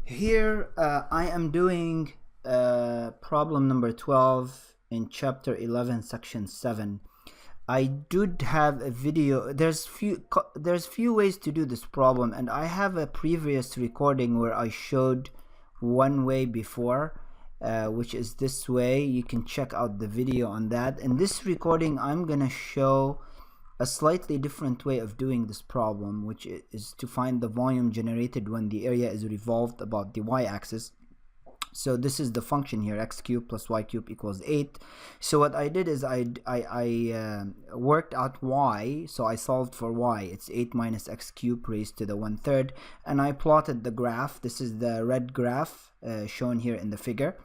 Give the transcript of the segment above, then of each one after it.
Here I am doing problem number 12 in chapter 11 section 7. I do have a video. There's few ways to do this problem, and I have a previous recording where I showed one way before, which is this way. You can check out the video on that. In this recording I'm gonna show a slightly different way of doing this problem, which is to find the volume generated when the area is revolved about the y-axis. So this is the function here, x cubed plus y cubed equals 8. So what I did is I worked out y, so I solved for y. It's 8 minus x cubed raised to the 1/3, and I plotted the graph. This is the red graph shown here in the figure.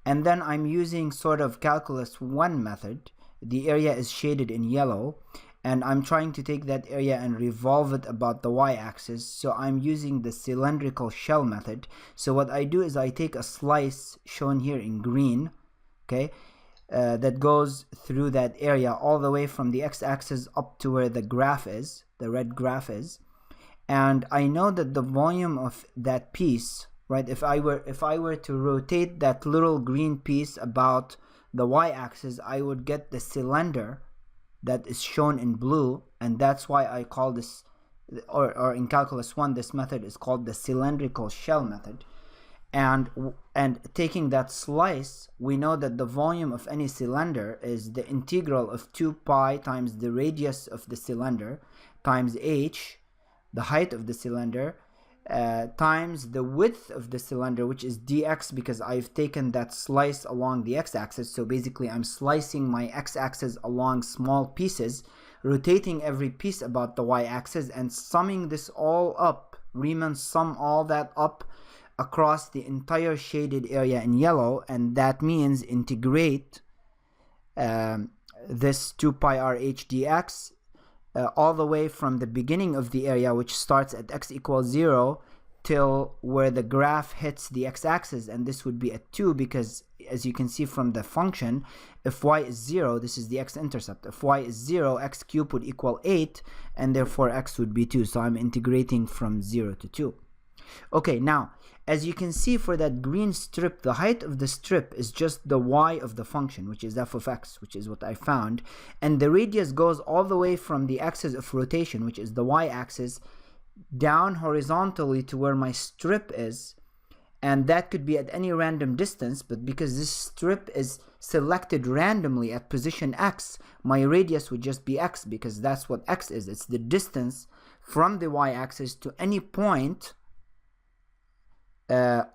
And then I'm using sort of calculus 1 method. The area is shaded in yellow, and I'm trying to take that area and revolve it about the y-axis. So I'm using the cylindrical shell method. So what I do is I take a slice shown here in green, okay, that goes through that area all the way from the x-axis up to where the graph is, the red graph is. And I know that the volume of that piece, right, if I were to rotate that little green piece about the y-axis, I would get the cylinder that is shown in blue, and that's why I call this, or in calculus 1, this method is called the cylindrical shell method. And taking that slice, we know that the volume of any cylinder is the integral of 2 pi times the radius of the cylinder times h, the height of the cylinder, times the width of the cylinder, which is dx, because I've taken that slice along the x-axis. So basically I'm slicing my x-axis along small pieces, rotating every piece about the y-axis, and summing this all up. Riemann sum all that up across the entire shaded area in yellow, and that means integrate this 2 pi r h dx all the way from the beginning of the area, which starts at x equals 0, till where the graph hits the x-axis, and this would be at 2, because as you can see from the function, if y is 0, this is the x-intercept. If y is 0, x cubed would equal 8, and therefore x would be 2. So I'm integrating from 0 to 2. Okay, now as you can see, for that green strip, the height of the strip is just the y of the function, which is f of x, which is what I found, and the radius goes all the way from the axis of rotation, which is the y-axis, down horizontally to where my strip is, and that could be at any random distance, but because this strip is selected randomly at position x, my radius would just be x, because that's what x is. It's the distance from the y-axis to any point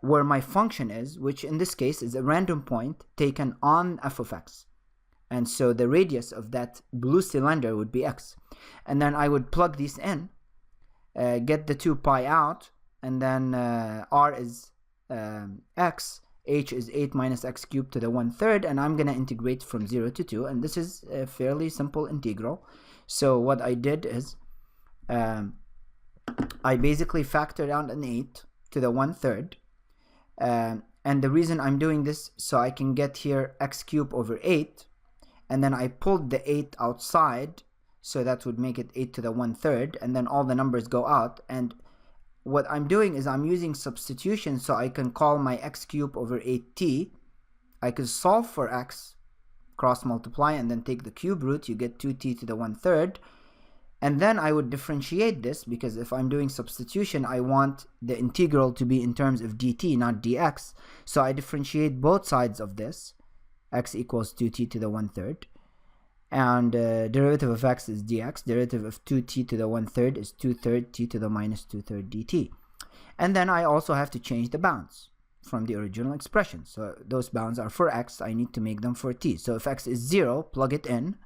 where my function is, which in this case is a random point taken on f of x. And so the radius of that blue cylinder would be x. And then I would plug these in, get the 2 pi out, and then r is x, h is 8 minus x cubed to the 1/3, and I'm going to integrate from 0 to 2, and this is a fairly simple integral. So what I did is I basically factored out an 8 to the 1/3, and the reason I'm doing this, so I can get here x cubed over 8, and then I pulled the 8 outside, so that would make it 8 to the 1/3, and then all the numbers go out. And what I'm doing is I'm using substitution, so I can call my x cubed over 8t. I could solve for x, cross multiply, and then take the cube root. You get 2t to the 1/3. And then I would differentiate this, because if I'm doing substitution, I want the integral to be in terms of dt, not dx. So I differentiate both sides of this. X equals 2t to the 1/3. And derivative of x is dx. Derivative of 2t to the 1/3 is 2/3 t to the minus 2/3 dt. And then I also have to change the bounds from the original expression. So those bounds are for x. I need to make them for t. So if x is 0, plug it in.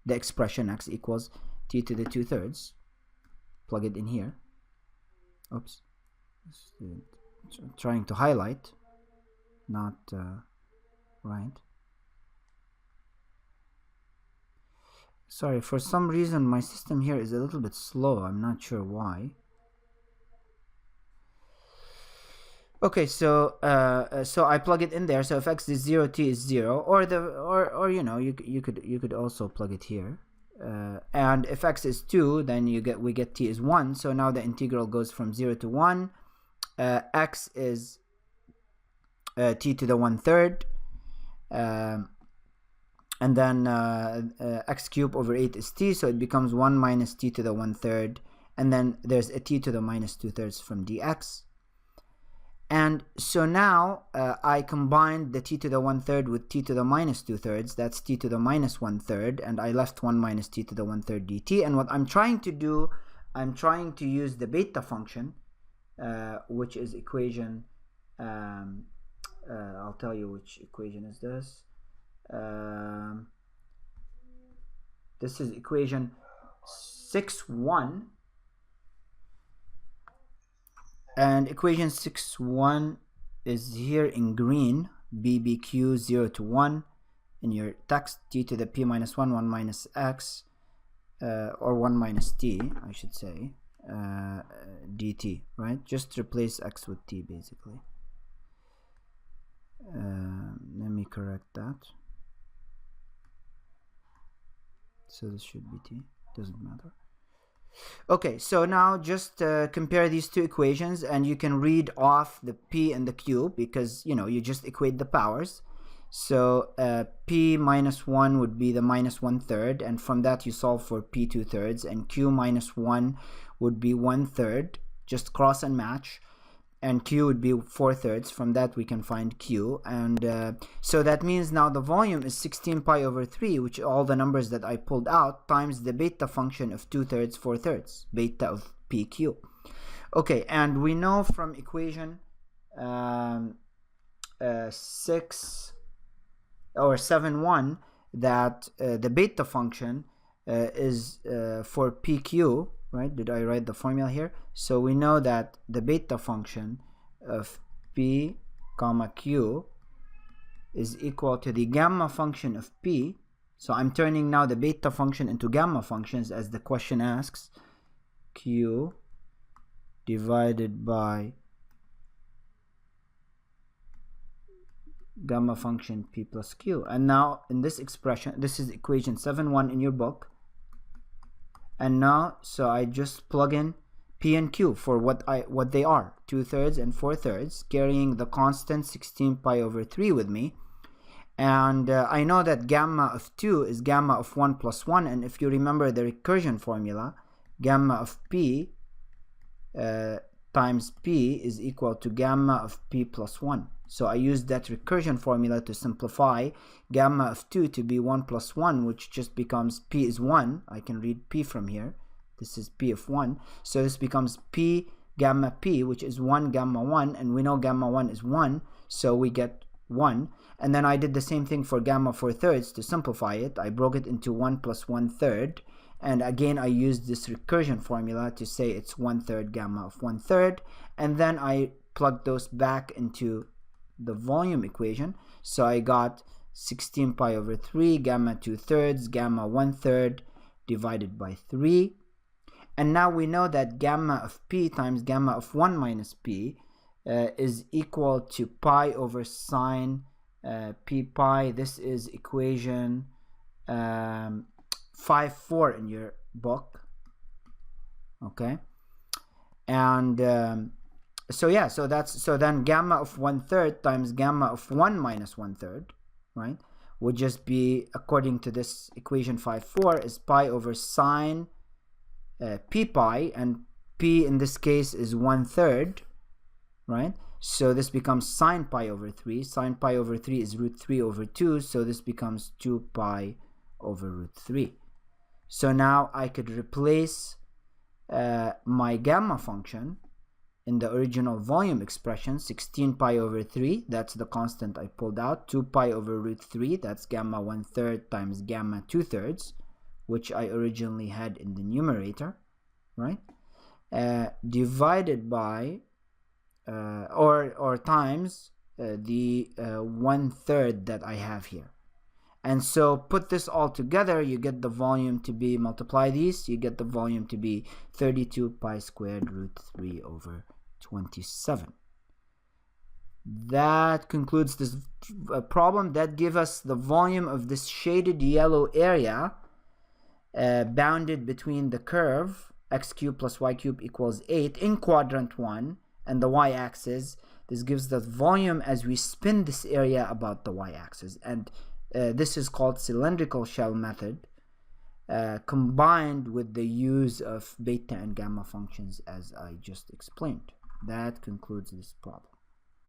The expression x equals t to the 2/3, plug it in here. Oops, trying to highlight, not right. Sorry, for some reason my system here is a little bit slow. I'm not sure why. Okay, so I plug it in there. So if x is 0, t is 0, or you know, you could also plug it here. And if x is 2, then we get t is 1. So now the integral goes from 0 to 1, x is t to the 1/3, and then x cubed over 8 is t, so it becomes 1 minus t to the 1/3, and then there's a t to the minus 2/3 from dx. And so now I combined the t to the 1/3 with t to the minus 2/3, that's t to the minus 1/3, and I left 1 minus t to the 1/3 dt. And what I'm trying to do, I'm trying to use the beta function, which is equation, I'll tell you which equation is this. This is equation 6.1, and equation 6.1 is here in green, BBQ 0 to 1 in your text, t to the p minus 1, 1 minus x, or 1 minus t, I should say, dt, right? Just replace x with t basically. Let me correct that. So this should be t, doesn't matter. Okay, so now just compare these two equations, and you can read off the p and the q because, you know, you just equate the powers. So p minus 1 would be the minus 1/3, and from that you solve for p 2/3, and q minus 1 would be 1/3, just cross and match, and q would be 4/3. From that we can find q, and so that means now the volume is 16 pi over 3, which all the numbers that I pulled out, times the beta function of 2/3, 4/3, beta of pq. Okay, and we know from equation 7.1 that the beta function is for pq, right? Did I write the formula here? So we know that the beta function of p comma q is equal to the gamma function of p. So I'm turning now the beta function into gamma functions as the question asks, q divided by gamma function p plus q. And now in this expression, this is equation 7.1 in your book, and now so I just plug in p and q for what they are, 2/3 and 4/3, carrying the constant 16 pi over 3 with me. And I know that gamma of 2 is gamma of 1 plus 1, and if you remember the recursion formula, gamma of p times p is equal to gamma of p plus 1. So I used that recursion formula to simplify gamma of 2 to be 1 plus 1, which just becomes p is 1. I can read p from here. This is p of 1. So this becomes p gamma p, which is 1 gamma 1, and we know gamma 1 is 1, so we get 1. And then I did the same thing for gamma 4/3 to simplify it. I broke it into 1 plus 1/3, and again I used this recursion formula to say it's 1/3 gamma of 1/3, and then I plugged those back into the volume equation. So I got 16 pi over 3 gamma 2/3 gamma 1/3 divided by 3. And now we know that gamma of p times gamma of 1 minus p is equal to pi over sine p pi. This is equation 5.4 in your book. Okay, and so yeah, so then gamma of 1/3 times gamma of 1 minus 1/3, right, would just be, according to this equation 5.4, is pi over sine p pi, and p in this case is 1/3, right? So this becomes sine pi over 3. Sine pi over 3 is root 3 over 2, so this becomes 2 pi over root 3. So now I could replace my gamma function in the original volume expression, 16 pi over 3, that's the constant I pulled out, 2 pi over root 3, that's gamma 1/3 times gamma 2/3, which I originally had in the numerator, right? Divided by, or times the 1/3 that I have here. And so put this all together, you get the volume to be, multiply these, you get the volume to be 32 pi squared root 3 over 27. That concludes this problem. That gives us the volume of this shaded yellow area bounded between the curve x cubed plus y cubed equals 8 in quadrant 1 and the y-axis. This gives the volume as we spin this area about the y-axis, and this is called cylindrical shell method, combined with the use of beta and gamma functions as I just explained. That concludes this problem.